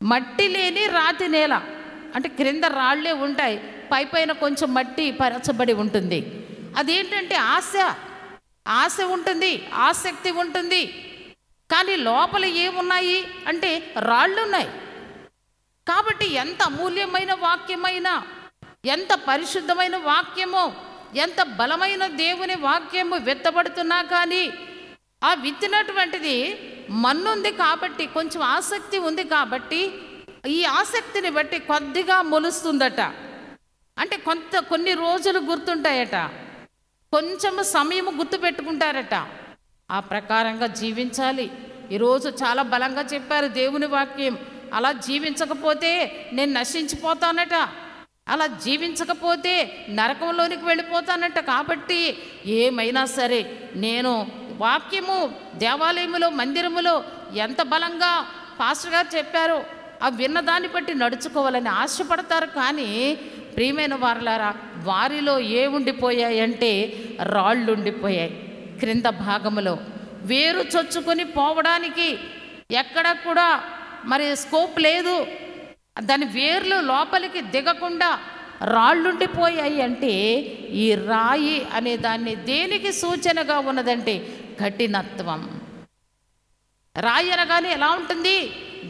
మట్టి లేని రాతి నేల అంటే క్రింద రాళ్లే ఉంటాయి, పై పైన కొంచెం మట్టి పరచబడి ఉంటుంది. అదేంటంటే ఆశ ఉంటుంది, ఆసక్తి ఉంటుంది. కానీ లోపల ఏమున్నాయి అంటే రాళ్ళు ఉన్నాయి. కాబట్టి ఎంత అమూల్యమైన వాక్యమైనా, ఎంత పరిశుద్ధమైన వాక్యమో, ఎంత బలమైన దేవుని వాక్యము విత్తబడుతున్నా కానీ ఆ విత్తినటువంటిది మన్నుంది కాబట్టి, కొంచెం ఆసక్తి ఉంది కాబట్టి ఈ ఆసక్తిని బట్టి కొద్దిగా మొలుస్తుందట. అంటే కొన్ని రోజులు గుర్తుంటాయట, కొంచెం సమయం గుర్తుపెట్టుకుంటారట. ఆ ప్రకారంగా జీవించాలి. ఈరోజు చాలా బలంగా చెప్పారు దేవుని వాక్యం. అలా జీవించకపోతే నేను నశించిపోతానట, అలా జీవించకపోతే నరకంలోనికి వెళ్ళిపోతానట. కాబట్టి ఏమైనా సరే నేను వాక్యము దేవాలయములో, మందిరములో ఎంత బలంగా పాస్టర్ గారు చెప్పారో ఆ విన్నదాన్ని బట్టి నడుచుకోవాలని ఆశపడతారు. కానీ ప్రియమైన వారలారా, వారిలో ఉండిపోయాయంటే రాళ్ళు ఉండిపోయాయి. క్రింద భాగములో వేరు చొచ్చుకొని పోవడానికి ఎక్కడ కూడా మరి స్కోప్ లేదు. దాని వేర్లు లోపలికి దిగకుండా రాళ్ళుండిపోయాయి. అంటే ఈ రాయి అనే దాన్ని దేనికి సూచనగా ఉన్నదంటే కఠినత్వం. రాయి అనగానే ఎలా ఉంటుంది?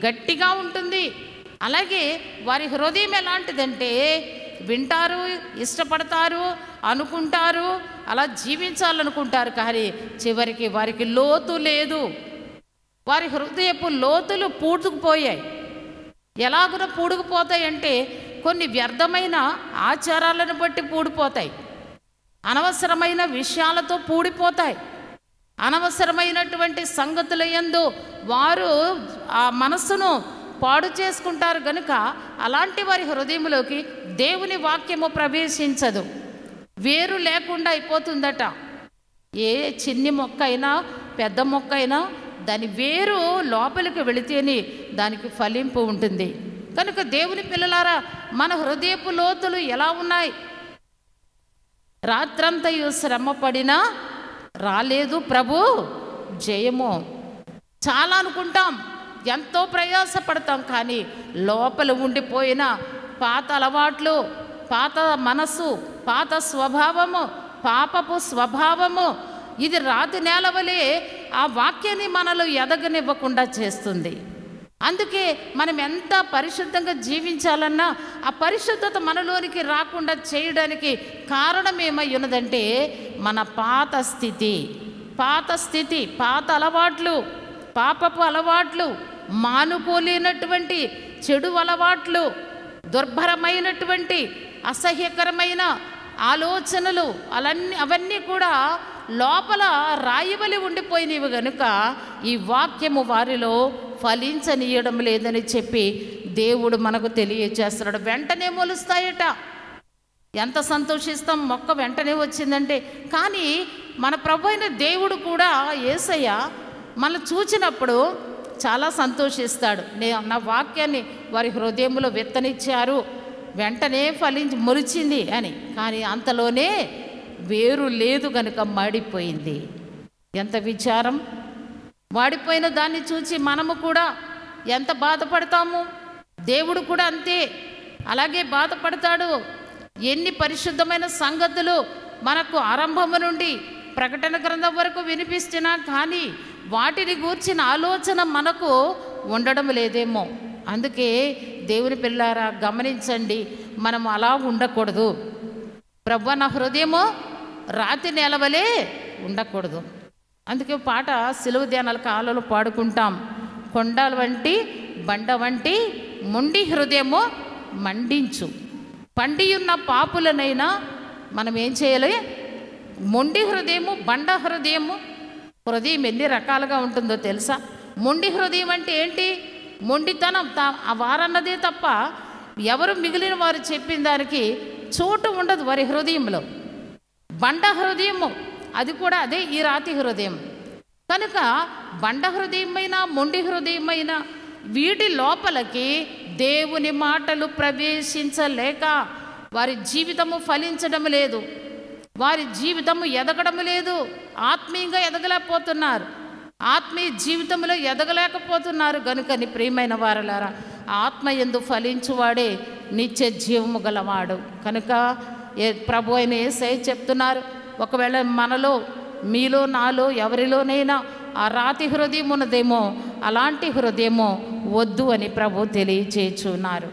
గట్టిగా ఉంటుంది. అలాగే వారి హృదయం ఎలాంటిదంటే వింటారు, ఇష్టపడతారు, అనుకుంటారు, అలా జీవించాలనుకుంటారు. కానీ చివరికి వారికి లోతు లేదు. వారి హృదయపు లోతులు పూడుకుపోయాయి. ఎలాగున పూడుకుపోతాయి అంటే కొన్ని వ్యర్థమైన ఆచారాలను బట్టి పూడిపోతాయి, అనవసరమైన విషయాలతో పూడిపోతాయి, అనవసరమైనటువంటి సంగతుల యందు వారు ఆ మనస్సును పాడు చేసుకుంటారు. గనుక అలాంటి వారి హృదయంలోకి దేవుని వాక్యము ప్రవేశించదు, వేరు లేకుండా అయిపోతుందట. ఏ చిన్ని మొక్క అయినా పెద్ద మొక్క అయినా దాని వేరు లోపలికి వెళితేనే దానికి ఫలింపు ఉంటుంది. కనుక దేవుని పిల్లలారా, మన హృదయపు లోతులు ఎలా ఉన్నాయి? రాత్రంతయు శ్రమ పడినా రాలేదు ప్రభు జయము. చాలా అనుకుంటాం, ఎంతో ప్రయాసపడతాం, కానీ లోపల ఉండిపోయిన పాత అలవాట్లు, పాత మనస్సు, పాత స్వభావము, పాపపు స్వభావము ఇది రాతి నేలవలే ఆ వాక్యాన్ని మనలో ఎదగనివ్వకుండా చేస్తుంది. అందుకే మనం ఎంత పరిశుద్ధంగా జీవించాలన్నా ఆ పరిశుద్ధత మనలోనికి రాకుండా చేయడానికి కారణం ఏమై ఉన్నదంటే మన పాత స్థితి, పాత అలవాట్లు, పాపపు అలవాట్లు, మానుకోలేనటువంటి చెడు అలవాట్లు, దుర్భరమైనటువంటి అసహ్యకరమైన ఆలోచనలు అవన్నీ కూడా లోపల రాయివలి ఉండిపోయినవి. గనుక ఈ వాక్యము వారిలో ఫలించనీయడం లేదని చెప్పి దేవుడు మనకు తెలియజేస్తున్నాడు. వెంటనే మొలుస్తాయట. ఎంత సంతోషిస్తాం మొక్క వెంటనే వచ్చిందంటే. కానీ మన ప్రభు అయిన దేవుడు కూడా యేసయ్య మనం చూచినప్పుడు చాలా సంతోషిస్తాడు. నా వాక్యాన్ని వారి హృదయంలో విత్తనిచ్చారు, వెంటనే మొలిచింది అని. కానీ అంతలోనే వేరు లేదు గనుక మాడిపోయింది. ఎంత విచారం! వాడిపోయిన దాన్ని చూసి మనము కూడా ఎంత బాధపడతాము. దేవుడు కూడా అంతే, అలాగే బాధపడతాడు. ఎన్ని పరిశుద్ధమైన సంగతులు మనకు ఆరంభము నుండి ప్రకటన గ్రంథం వరకు వినిపిస్తున్నా కానీ వాటిని గూర్చిన ఆలోచన మనకు ఉండడం లేదేమో. అందుకే దేవుని పిల్లారా గమనించండి, మనం అలా ఉండకూడదు. ప్రభువా నా హృదయము రాతి నేలవలే ఉండకూడదు. అందుకే పాట సిలువ ధ్యానాల కాలంలో పాడుకుంటాం. కొండల వంటి బండ వంటి మొండి హృదయము మండించు, పండియున్న పాపులనైనా మనం ఏం చేయాలి? మొండి హృదయము, బండ హృదయము. హృదయం ఎన్ని రకాలుగా ఉంటుందో తెలుసా? మొండి హృదయం అంటే ఏంటి? మొండితనం వారన్నదే తప్ప ఎవరు మిగిలిన వారు చెప్పిన దానికి చోటు ఉండదు వారి హృదయంలో. బండ హృదయము అది కూడా అదే ఈ రాతి హృదయం. కనుక బండ హృదయమైన మొండి హృదయమైన వీటి లోపలికి దేవుని మాటలు ప్రవేశించలేక వారి జీవితము ఫలించడం లేదు, వారి జీవితము ఎదగడం లేదు. ఆత్మీయంగా ఎదగలేకపోతున్నారు, ఆత్మీయ జీవితంలో ఎదగలేకపోతున్నారు. గనుకని ప్రియమైన వారలారా, ఆత్మ యందు ఫలించువాడే నిత్య జీవము గలవాడు. కనుక ప్రభు అయిన యేసయ్య చెప్తున్నారు, ఒకవేళ మనలో, మీలో, నాలో ఎవరిలోనైనా ఆ రాతి హృదయం ఉన్నదేమో అలాంటి హృదయమో వద్దు అని ప్రభు తెలియచేయుచున్నారు.